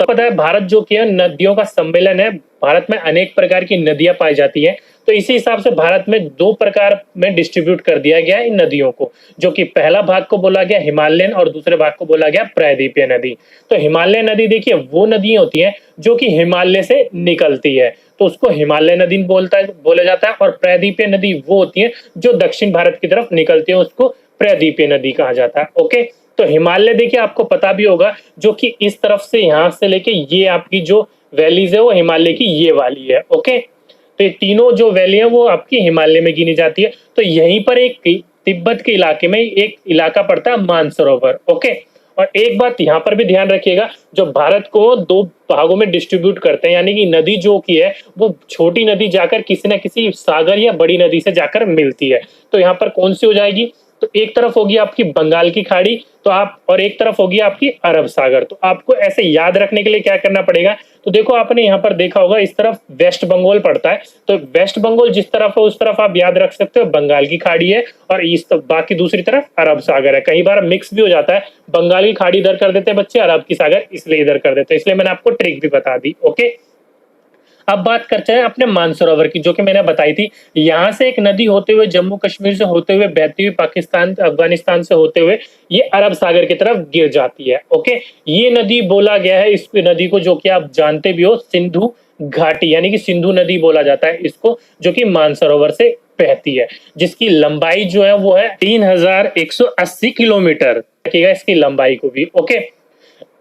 सब पता है भारत जो कि है नदियों का सम्मेलन है। भारत में अनेक प्रकार की नदियां पाई जाती है, तो इसी हिसाब से भारत में दो प्रकार में डिस्ट्रीब्यूट कर दिया गया है इन नदियों को, जो कि पहला भाग को बोला गया हिमालयन और दूसरे भाग को बोला गया प्रायद्वीपीय नदी। तो हिमालय नदी देखिए वो नदी होती है जो कि हिमालय से निकलती है, तो उसको हिमालय नदी बोला जाता है। और प्रायद्वीपीय नदी वो होती है जो दक्षिण भारत की तरफ निकलती है, उसको प्रायद्वीपीय नदी कहा जाता है। ओके, तो हिमालय देखिए आपको पता भी होगा जो कि इस तरफ से यहाँ से लेके ये आपकी जो वैलीज है वो हिमालय की ये वाली है। ओके, तो ये तीनों जो वैली है वो आपकी हिमालय में गिनी जाती है। तो यहीं पर एक तिब्बत के इलाके में एक इलाका पड़ता है मानसरोवर। ओके, और एक बात यहाँ पर भी ध्यान रखिएगा, जो भारत को दो भागों में डिस्ट्रीब्यूट करते हैं, यानी कि नदी जो की है वो छोटी नदी जाकर किसी न किसी सागर या बड़ी नदी से जाकर मिलती है। तो यहाँ पर कौन सी हो जाएगी, तो एक तरफ होगी आपकी बंगाल की खाड़ी, तो आप और एक तरफ होगी आपकी अरब सागर। तो आपको ऐसे याद रखने के लिए क्या करना पड़ेगा, तो देखो आपने यहाँ पर देखा होगा इस तरफ वेस्ट बंगाल पड़ता है, तो वेस्ट बंगाल जिस तरफ है उस तरफ आप याद रख सकते हो बंगाल की खाड़ी है, और इस बाकी दूसरी तरफ अरब सागर है। कई बार मिक्स भी हो जाता है, बंगाल की खाड़ी इधर कर देते हैं बच्चे, अरब की सागर इसलिए इधर कर देते हैं, इसलिए मैंने आपको ट्रिक भी बता दी। ओके, अब बात करते हैं अपने मानसरोवर की, जो कि मैंने बताई थी। यहां से एक नदी होते हुए जम्मू कश्मीर से होते हुए बहती हुई पाकिस्तान अफगानिस्तान से होते हुए ये अरब सागर की तरफ गिर जाती है। ओके, ये नदी बोला गया है इस नदी को, जो कि आप जानते भी हो, सिंधु घाटी यानी कि सिंधु नदी बोला जाता है इसको, जो कि मानसरोवर से बहती है, जिसकी लंबाई जो है वो है 3180 किलोमीटर। रखिएगा इसकी लंबाई को भी। ओके,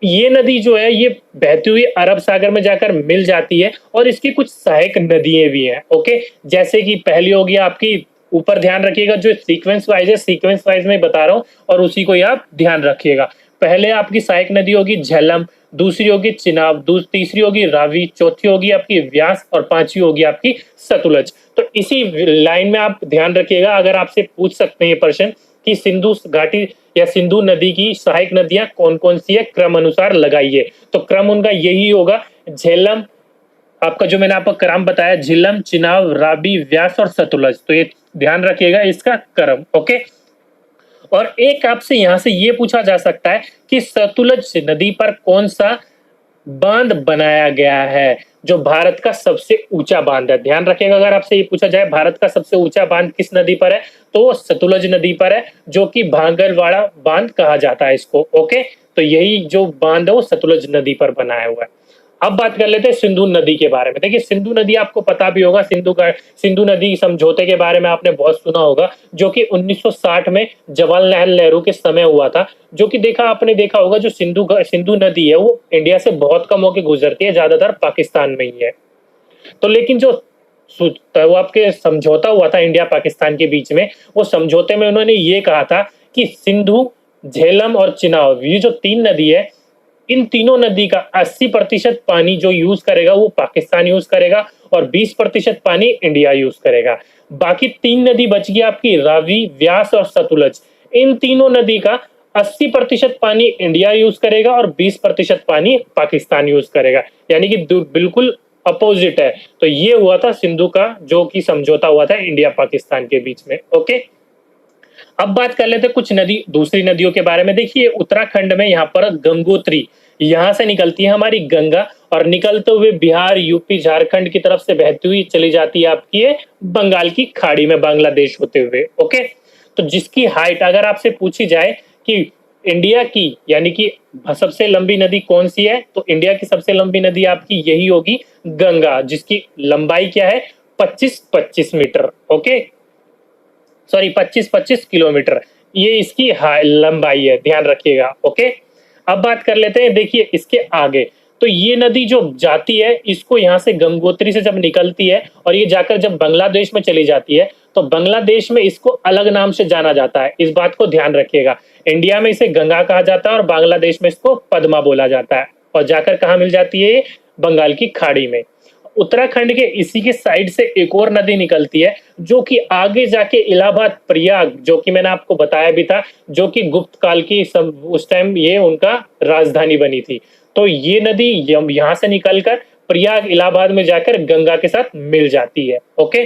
ये नदी जो है ये बहती हुई अरब सागर में जाकर मिल जाती है, और इसकी कुछ सहायक नदियां भी हैं। ओके, जैसे कि पहली होगी आपकी, ऊपर ध्यान रखिएगा जो सीक्वेंस वाइज है, सीक्वेंस वाइज में बता रहा हूं और उसी को ही आप ध्यान रखिएगा। पहले आपकी सहायक नदी होगी झेलम, दूसरी होगी चिनाब, तीसरी होगी रावी, चौथी होगी आपकी व्यास और पांचवी होगी आपकी सतलुज। तो इसी लाइन में आप ध्यान रखिएगा, अगर आपसे पूछ सकते हैं प्रश्न कि सिंधु घाटी या सिंधु नदी की सहायक नदियां कौन कौन सी है, क्रम अनुसार लगाइए, तो क्रम उनका यही होगा, झेलम आपका जो मैंने आपको क्रम बताया, झेलम, चिनाब, रावी, व्यास और सतलुज। तो ये ध्यान रखिएगा इसका क्रम। ओके, और एक आपसे यहां से ये पूछा जा सकता है कि सतलुज नदी पर कौन सा बांध बनाया गया है, जो भारत का सबसे ऊंचा बांध है। ध्यान रखिएगा, अगर आपसे ये पूछा जाए भारत का सबसे ऊंचा बांध किस नदी पर है, तो वो सतलुज नदी पर है, जो कि भांगरवाड़ा बांध कहा जाता है इसको। ओके, तो यही जो बांध है वो सतलुज नदी पर बनाया हुआ है। अब बात कर लेते हैं सिंधु नदी के बारे में। देखिए सिंधु नदी आपको पता भी होगा, सिंधु नदी समझौते के बारे में आपने बहुत सुना होगा, जो कि 1960 में जवाहरलाल नेहरू के समय हुआ था। जो कि आपने देखा होगा जो सिंधु नदी है वो इंडिया से बहुत कम होकर गुजरती है, ज्यादातर पाकिस्तान में ही है। तो लेकिन जो वो आपके समझौता हुआ था इंडिया पाकिस्तान के बीच में, वो समझौते में उन्होंने ये कहा था कि सिंधु, झेलम और चिनाब, ये जो तीन नदी है, इन तीनों नदी का 80% पानी जो यूज करेगा वो पाकिस्तान यूज करेगा और 20% पानी इंडिया यूज करेगा। बाकी तीन नदी बच गई आपकी रावी, व्यास और सतलुज। इन तीनों नदी का 80% पानी इंडिया यूज करेगा और 20% पानी पाकिस्तान यूज करेगा, यानी कि बिल्कुल अपोजिट है। तो ये हुआ था सिंधु का जो कि समझौता हुआ था इंडिया पाकिस्तान के बीच में। ओके, अब बात कर लेते हैं कुछ दूसरी नदियों के बारे में। देखिए उत्तराखंड में यहाँ पर गंगोत्री, यहाँ से निकलती है हमारी गंगा, और निकलते हुए बिहार, यूपी, झारखंड की तरफ से बहती हुई चली जाती है आपकी ये बंगाल की खाड़ी में, बांग्लादेश होते हुए। ओके, तो जिसकी हाइट अगर आपसे पूछी जाए कि इंडिया की यानी कि सबसे लंबी नदी कौन सी है, तो इंडिया की सबसे लंबी नदी आपकी यही होगी गंगा, जिसकी लंबाई क्या है 25-25 मीटर। ओके, सॉरी 25-25 किलोमीटर, ये इसकी लंबाई है, ध्यान रखिएगा। ओके, अब बात कर लेते हैं देखिए इसके आगे। तो ये नदी जो जाती है, इसको यहाँ से गंगोत्री से जब निकलती है और ये जाकर जब बांग्लादेश में चली जाती है, तो बांग्लादेश में इसको अलग नाम से जाना जाता है, इस बात को ध्यान रखिएगा। इंडिया में इसे गंगा कहा जाता है और बांग्लादेश में इसको पद्मा बोला जाता है, और जाकर कहाँ मिल जाती है ये बंगाल की खाड़ी में। उत्तराखंड के इसी के साइड से एक और नदी निकलती है, जो कि आगे जाके इलाहाबाद, प्रयाग, जो कि मैंने आपको बताया भी था, जो कि गुप्त काल की उस टाइम ये उनका राजधानी बनी थी। तो ये नदी यहाँ से निकलकर प्रयाग, इलाहाबाद में जाकर गंगा के साथ मिल जाती है। ओके,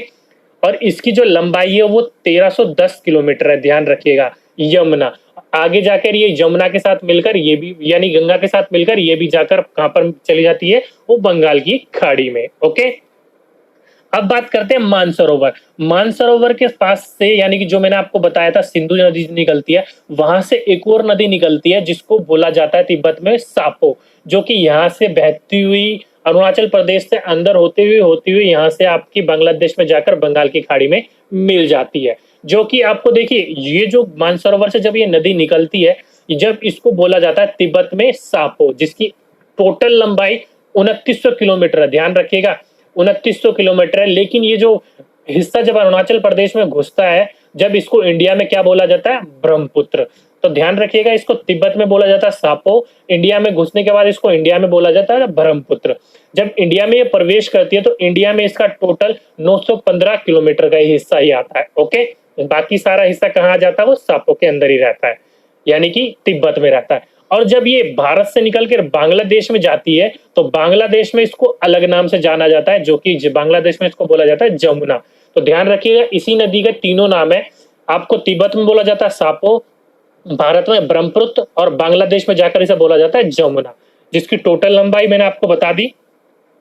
और इसकी जो लंबाई है वो 1310 किलोमीटर है, ध्यान रखिएगा। यमुना, आगे जाकर ये यमुना के साथ मिलकर ये भी यानी गंगा के साथ मिलकर ये भी जाकर कहां पर चली जाती है, वो बंगाल की खाड़ी में। ओके, अब बात करते हैं मानसरोवर। मानसरोवर के पास से यानी कि जो मैंने आपको बताया था सिंधु नदी निकलती है, वहां से एक और नदी निकलती है जिसको बोला जाता है तिब्बत में सापो, जो कि यहाँ से बहती हुई अरुणाचल प्रदेश से अंदर होते हुए यहाँ से आपकी बांग्लादेश में जाकर बंगाल की खाड़ी में मिल जाती है। जो कि आपको देखिए ये जो मानसरोवर से जब ये नदी निकलती है, जब इसको बोला जाता है तिब्बत में सापो, जिसकी टोटल लंबाई 2900 किलोमीटर है। ध्यान रखिएगा 2900 किलोमीटर है। लेकिन ये जो हिस्सा जब अरुणाचल प्रदेश में घुसता है, जब इसको इंडिया में क्या बोला जाता है, ब्रह्मपुत्र। तो ध्यान रखिएगा इसको तिब्बत में बोला जाता है सापो, इंडिया में घुसने के बाद इसको इंडिया में बोला जाता है ब्रह्मपुत्र। जब इंडिया में ये प्रवेश करती है तो इंडिया में इसका टोटल 915 किलोमीटर का हिस्सा ही आता है। ओके, बाकी सारा हिस्सा कहाँ आ जाता है, वो सापो के अंदर ही रहता है, यानी कि तिब्बत में रहता है। और जब ये भारत से निकल कर बांग्लादेश में जाती है तो बांग्लादेश में इसको अलग नाम से जाना जाता है, जो कि बांग्लादेश में इसको बोला जाता है जमुना। तो ध्यान रखिएगा इसी नदी के तीनों नाम है, आपको तिब्बत में बोला जाता है सापो, भारत में ब्रह्मपुत्र और बांग्लादेश में जाकर इसे बोला जाता है जमुना, जिसकी टोटल लंबाई मैंने आपको बता दी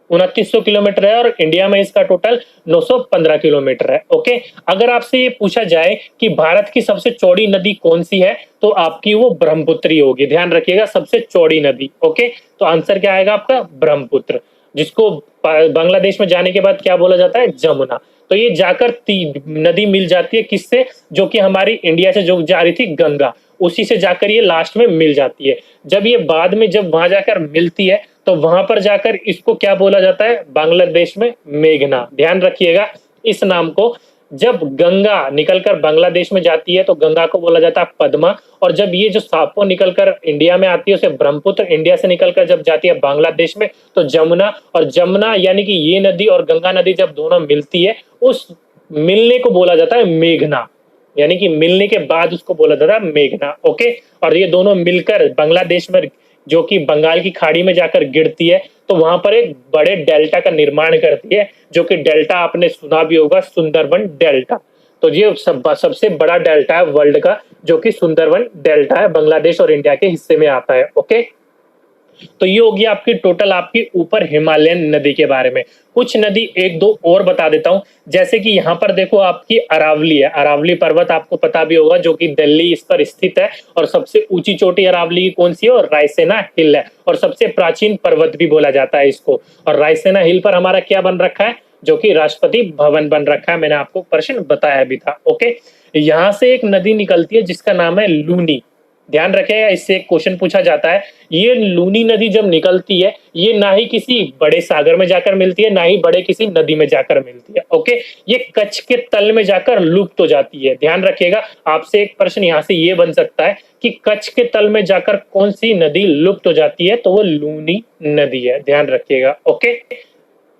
2900 किलोमीटर है और इंडिया में इसका टोटल 915 किलोमीटर है। ओके, अगर आपसे ये पूछा जाए कि भारत की सबसे चौड़ी नदी कौन सी है, तो आपकी वो ब्रह्मपुत्री होगी। ध्यान रखिएगा सबसे चौड़ी नदी। ओके, तो आंसर क्या आएगा आपका, ब्रह्मपुत्र, जिसको बांग्लादेश में जाने के बाद क्या बोला जाता है, जमुना। तो ये जाकर नदी मिल जाती है किससे, जो कि हमारी इंडिया से जो जा रही थी गंगा, उसी से जाकर ये लास्ट में मिल जाती है। जब ये बाद में जब वहां जाकर मिलती है तो वहां पर जाकर इसको क्या बोला जाता है, बांग्लादेश में मेघना। ध्यान रखिएगा इस नाम को। जब गंगा निकलकर बांग्लादेश में जाती है तो गंगा को बोला जाता है पद्मा, और जब ये जो सापो निकलकर इंडिया में आती है उसे ब्रह्मपुत्र, इंडिया से निकलकर जब जाती है बांग्लादेश में तो जमुना, और जमुना यानी कि ये नदी और गंगा नदी जब दोनों मिलती है उस मिलने को बोला जाता है मेघना, यानी कि मिलने के बाद उसको बोला जाता है मेघना। ओके, और ये दोनों मिलकर बांग्लादेश में जो कि बंगाल की खाड़ी में जाकर गिरती है तो वहां पर एक बड़े डेल्टा का निर्माण करती है, जो कि डेल्टा आपने सुना भी होगा, सुंदरबन डेल्टा। तो ये सबसे बड़ा डेल्टा है वर्ल्ड का, जो कि सुंदरबन डेल्टा है, बांग्लादेश और इंडिया के हिस्से में आता है। ओके, तो ये होगी आपकी टोटल आपकी ऊपर हिमालयन नदी के बारे में। कुछ नदी एक दो और बता देता हूं, जैसे कि यहाँ पर देखो आपकी अरावली है, अरावली पर्वत आपको पता भी होगा, जो कि दिल्ली इस पर स्थित है, और सबसे ऊंची चोटी अरावली की कौन सी है, और रायसेना हिल है, और सबसे प्राचीन पर्वत भी बोला जाता है इसको। और रायसेना हिल पर हमारा क्या बन रखा है, जो कि राष्ट्रपति भवन बन रखा है, मैंने आपको प्रश्न बताया भी था। ओके, यहाँ से एक नदी निकलती है जिसका नाम है लूनी। ध्यान रखिएगा इससे एक क्वेश्चन पूछा जाता है, ये लूनी नदी जब निकलती है ये ना ही किसी बड़े सागर में जाकर मिलती है, ना ही बड़े किसी नदी में जाकर मिलती है। ओके, ये कच्छ के तल में जाकर लुप्त हो जाती है। ध्यान रखिएगा आपसे एक प्रश्न यहाँ से ये बन सकता है कि कच्छ के तल में जाकर कौन सी नदी लुप्त हो जाती है, तो वो लूनी नदी है। ध्यान रखिएगा। ओके,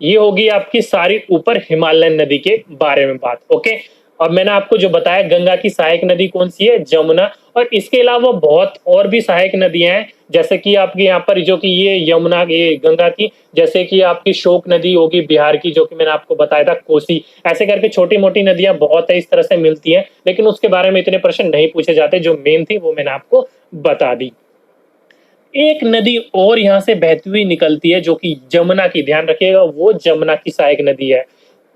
ये होगी आपकी सारी ऊपर हिमालयन नदी के बारे में बात। ओके, अब मैंने आपको जो बताया गंगा की सहायक नदी कौन सी है, जमुना, और इसके अलावा बहुत और भी सहायक नदियां हैं, जैसे कि आपके यहाँ पर जो कि ये यमुना, ये गंगा की, जैसे कि आपकी शोक नदी होगी बिहार की, जो कि मैंने आपको बताया था, कोसी, ऐसे करके छोटी मोटी नदियां बहुत है इस तरह से मिलती हैं, लेकिन उसके बारे में इतने प्रश्न नहीं पूछे जाते। जो मेन थी वो मैंने आपको बता दी। एक नदी और यहाँ से बहती हुई निकलती है जो कि जमुना की, ध्यान रखिएगा, वो जमुना की सहायक नदी है,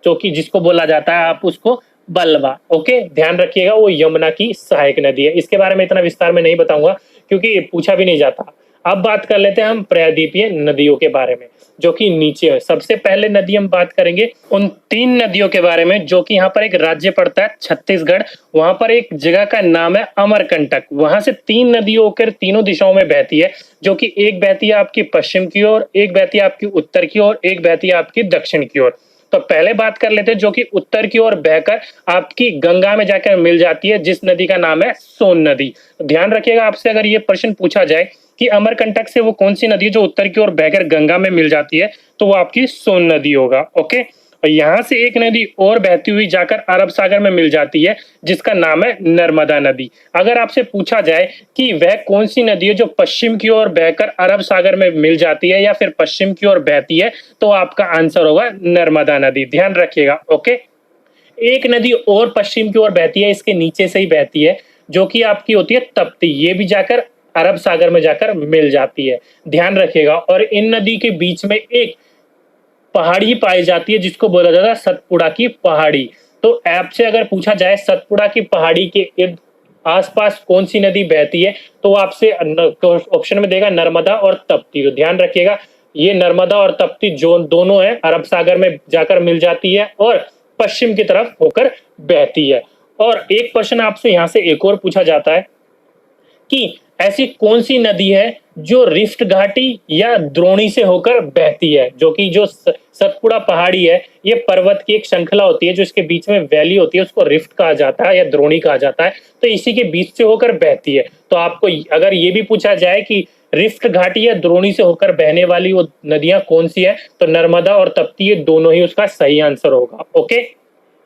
जो कि जिसको बोला जाता है आप उसको बलवा। ओके, ध्यान रखिएगा वो यमुना की सहायक नदी है। इसके बारे में इतना विस्तार में नहीं बताऊंगा क्योंकि पूछा भी नहीं जाता। अब बात कर लेते हैं हम प्रायद्वीपीय नदियों के बारे में, जो कि नीचे है। सबसे पहले नदी हम बात करेंगे उन 3 नदियों के बारे में, जो कि यहाँ पर एक राज्य पड़ता है छत्तीसगढ़, वहां पर एक जगह का नाम है अमरकंटक। वहां से 3 नदियां होकर तीनों दिशाओं में बहती है, जो कि एक बहती है आपकी पश्चिम की ओर, एक बहती है आपकी उत्तर की ओर, एक बहती है आपकी दक्षिण की ओर। तो पहले बात कर लेते हैं जो कि उत्तर की ओर बहकर आपकी गंगा में जाकर मिल जाती है, जिस नदी का नाम है सोन नदी। ध्यान रखिएगा आपसे अगर ये प्रश्न पूछा जाए कि अमरकंटक से वो कौन सी नदी है जो उत्तर की ओर बहकर गंगा में मिल जाती है, तो वो आपकी सोन नदी होगा। ओके, और यहाँ से एक नदी और बहती हुई जाकर अरब सागर में मिल जाती है, जिसका नाम है नर्मदा नदी। अगर आपसे पूछा जाए कि वह कौन सी नदी है जो पश्चिम की ओर बहकर अरब सागर में मिल जाती है या फिर पश्चिम की ओर बहती है, तो आपका आंसर होगा नर्मदा नदी। ध्यान रखिएगा। ओके, एक नदी और पश्चिम की ओर बहती है, इसके नीचे से ही बहती है, जो कि आपकी होती है तप्ती, ये भी जाकर अरब सागर में जाकर मिल जाती है, ध्यान रखिएगा। और इन नदी के बीच में एक पहाड़ी पाई जाती है जिसको बोला जाता है सतपुड़ा की पहाड़ी। तो आपसे अगर पूछा जाए सतपुड़ा की पहाड़ी के इर्द आसपास कौन सी नदी बहती है, तो आपसे ऑप्शन में देगा नर्मदा और तप्ती। तो ध्यान रखिएगा, ये नर्मदा और तप्ती जो दोनों है अरब सागर में जाकर मिल जाती है और पश्चिम की तरफ होकर बहती है। और एक क्वेश्चन आपसे यहाँ से एक और पूछा जाता है कि ऐसी कौन सी नदी है जो रिफ्ट घाटी या द्रोणी से होकर बहती है, जो कि जो सतपुड़ा पहाड़ी है ये पर्वत की एक श्रृंखला होती है, जो इसके बीच में वैली होती है उसको रिफ्ट कहा जाता है या द्रोणी कहा जाता है, तो इसी के बीच से होकर बहती है। तो आपको अगर ये भी पूछा जाए कि रिफ्ट घाटी या द्रोणी से होकर बहने वाली वो नदियां कौन सी है, तो नर्मदा और तप्ती ये दोनों ही उसका सही आंसर होगा। ओके,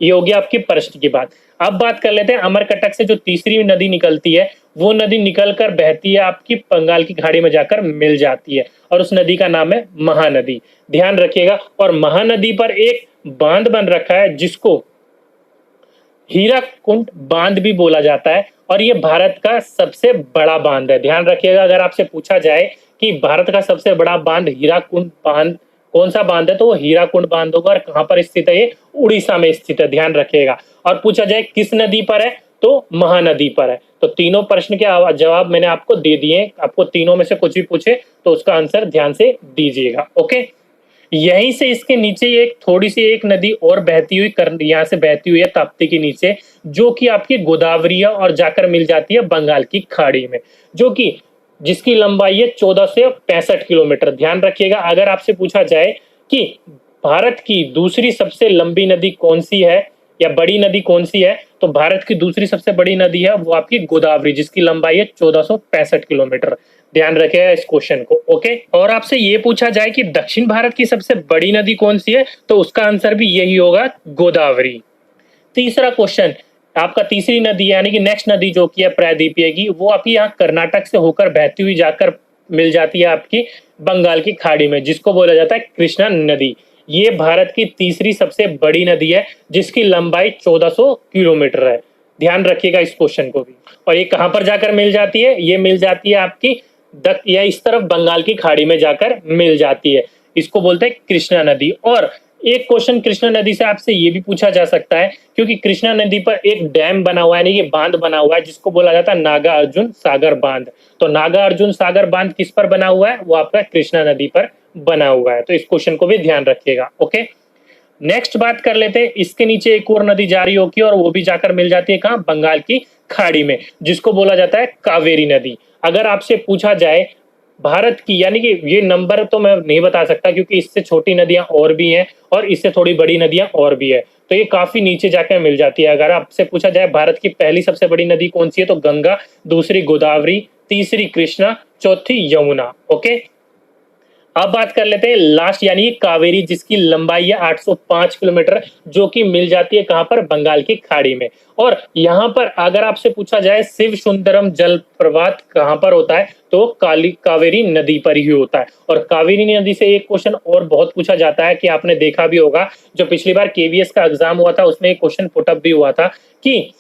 ये होगी आपकी प्रश्न की बात। अब बात कर लेते हैं अमरकटक से जो तीसरी नदी निकलती है, वो नदी निकलकर बहती है आपकी बंगाल की खाड़ी में जाकर मिल जाती है और उस नदी का नाम है महानदी, ध्यान रखिएगा। और महानदी पर एक बांध बन रखा है जिसको हीराकुंड बांध भी बोला जाता है और ये भारत का सबसे बड़ा बांध है, ध्यान रखिएगा। अगर आपसे पूछा जाए कि भारत का सबसे बड़ा बांध हीराकुंड बांध कौन सा बांध है, तो वो हीराकुंड बांध होगा और कहां पर स्थित है, ये उड़ीसा में स्थित है, ध्यान रखिएगा। और पूछा जाए किस नदी पर है, तो महानदी पर है। तो तीनों प्रश्न के जवाब मैंने आपको दे दिए, आपको तीनों में से कुछ भी पूछे तो उसका आंसर ध्यान से दीजिएगा। ओके, यहीं से इसके नीचे एक थोड़ी सी एक नदी और बहती हुई यहाँ से बहती हुई है ताप्ती के नीचे, जो कि आपकी गोदावरी है और जाकर मिल जाती है बंगाल की खाड़ी में, जो कि जिसकी लंबाई है 14 से 65 किलोमीटर। ध्यान रखिएगा, अगर आपसे पूछा जाए कि भारत की दूसरी सबसे लंबी नदी कौन सी है या बड़ी नदी कौन सी है, तो भारत की दूसरी सबसे बड़ी नदी है वो आपकी गोदावरी, जिसकी लंबाई है 1465 किलोमीटर। ध्यान रखिएगा इस क्वेश्चन को। ओके, और आपसे ये पूछा जाए कि दक्षिण भारत की सबसे बड़ी नदी कौन सी है, तो उसका आंसर भी यही होगा, गोदावरी। तीसरा क्वेश्चन, आपका तीसरी नदी यानी कि नेक्स्ट नदी जो कि है प्रायद्वीपीय की, वो आपकी यहाँ कर्नाटक से होकर बहती हुई जाकर मिल जाती है आपकी बंगाल की खाड़ी में, जिसको बोला जाता है कृष्णा नदी। ये भारत की तीसरी सबसे बड़ी नदी है जिसकी लंबाई 1400 किलोमीटर है, ध्यान रखिएगा इस क्वेश्चन को भी। और ये कहां पर जाकर मिल जाती है, ये मिल जाती है आपकी या इस तरफ बंगाल की खाड़ी में जाकर मिल जाती है, इसको बोलते हैं कृष्णा नदी। और एक क्वेश्चन कृष्णा नदी से आपसे ये भी पूछा जा सकता है, क्योंकि कृष्णा नदी पर एक डैम बना हुआ है, यानी कि बांध बना हुआ है, जिसको बोला जाता है नागा अर्जुन सागर बांध। तो नागा अर्जुन सागर बांध किस पर बना हुआ है, वो आपका कृष्णा नदी पर बना हुआ है, तो इस क्वेश्चन को भी ध्यान रखिएगा। ओके, नेक्स्ट बात कर लेते हैं, इसके नीचे एक और नदी जा रही होगी और वो भी जाकर मिल जाती है कहां, बंगाल की खाड़ी में, जिसको बोला जाता है कावेरी नदी। अगर आपसे पूछा जाए भारत की, यानी कि ये नंबर तो मैं नहीं बता सकता क्योंकि इससे छोटी नदियां और भी हैं और इससे थोड़ी बड़ी नदियां और भी है, तो ये काफी नीचे जाकर मिल जाती है। अगर आपसे पूछा जाए भारत की पहली सबसे बड़ी नदी कौन सी है, तो गंगा, दूसरी गोदावरी, तीसरी कृष्णा, चौथी यमुना। ओके, अब बात कर लेते हैं लास्ट यानी कावेरी, जिसकी लंबाई है 805 किलोमीटर, जो कि मिल जाती है कहां पर, बंगाल की खाड़ी में। और यहां पर अगर आपसे पूछा जाए शिव सुंदरम जलप्रपात कहां पर होता है, तो कावेरी नदी पर ही होता है। और कावेरी नदी से एक क्वेश्चन और बहुत पूछा जाता है कि आपने देखा भी होगा, जो पिछली बार केवीएस का एग्जाम हुआ था उसमें एक क्वेश्चन पुटअप भी हुआ था कि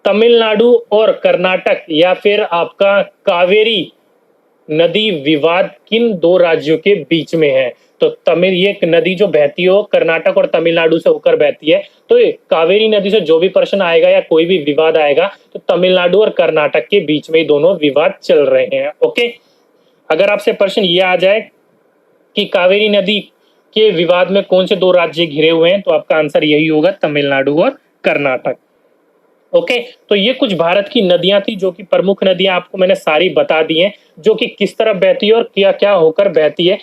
तमिलनाडु और कर्नाटक या फिर आपका कावेरी नदी विवाद किन दो राज्यों के बीच में है। तो ये एक नदी जो बहती हो कर्नाटक और तमिलनाडु से होकर बहती है, तो ये कावेरी नदी से जो भी प्रश्न आएगा या कोई भी विवाद आएगा तो तमिलनाडु और कर्नाटक के बीच में दोनों विवाद चल रहे हैं। ओके, अगर आपसे प्रश्न ये आ जाए कि कावेरी नदी के विवाद में कौन से दो राज्य घिरे हुए हैं, तो आपका आंसर यही होगा, तमिलनाडु और कर्नाटक। ओके, तो ये कुछ भारत की नदियां थी, जो कि प्रमुख नदियां आपको मैंने सारी बता दी हैं, जो कि किस तरफ बहती है और क्या क्या होकर बहती है,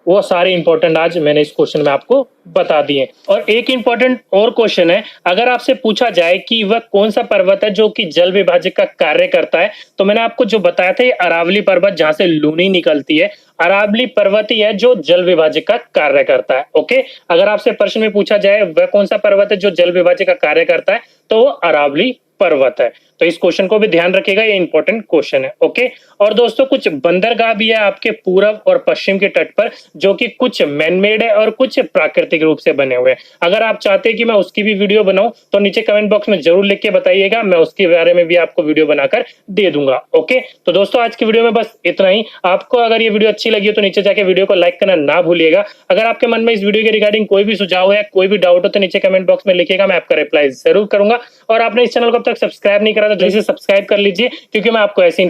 वो सारे इंपॉर्टेंट आज मैंने इस क्वेश्चन में आपको बता दिए। और एक इंपॉर्टेंट और क्वेश्चन है, अगर आपसे पूछा जाए कि वह कौन सा पर्वत है जो कि जल विभाजक का कार्य करता है, तो मैंने आपको जो बताया था ये अरावली पर्वत, जहां से लूनी निकलती है, अरावली पर्वत ही है जो जल विभाजक का कार्य करता है। ओके, अगर आपसे प्रश्न में पूछा जाए वह कौन सा पर्वत है जो जल विभाजक का कार्य करता है, तो वो अरावली पर्वत है। तो इस क्वेश्चन को भी ध्यान रखिएगा, ये इंपॉर्टेंट क्वेश्चन है। ओके, और दोस्तों कुछ बंदरगाह भी है आपके पूरब और पश्चिम के तट पर, जो कि कुछ मैनमेड है और कुछ प्राकृतिक रूप से बने हुए हैं। अगर आप चाहते हैं कि मैं उसकी भी वीडियो बनाऊं तो नीचे कमेंट बॉक्स में जरूर लिख के बताइएगा, मैं उसके बारे में भी आपको वीडियो बनाकर दे दूंगा। ओके, तो दोस्तों आज की वीडियो में बस इतना ही। आपको अगर ये वीडियो अच्छी लगी हो तो नीचे जाके वीडियो को लाइक करना ना भूलिएगा। अगर आपके मन में इस वीडियो के रिगार्डिंग कोई भी सुझाव है, कोई भी डाउट हो तो नीचे कमेंट बॉक्स में लिखिएगा, मैं आपका रिप्लाई जरूर करूंगा। और आपने इस चैनल को अब तक सब्सक्राइब नहीं करा तो जल्दी से सब्सक्राइब कर लीजिए, क्योंकि मैं आपको ऐसी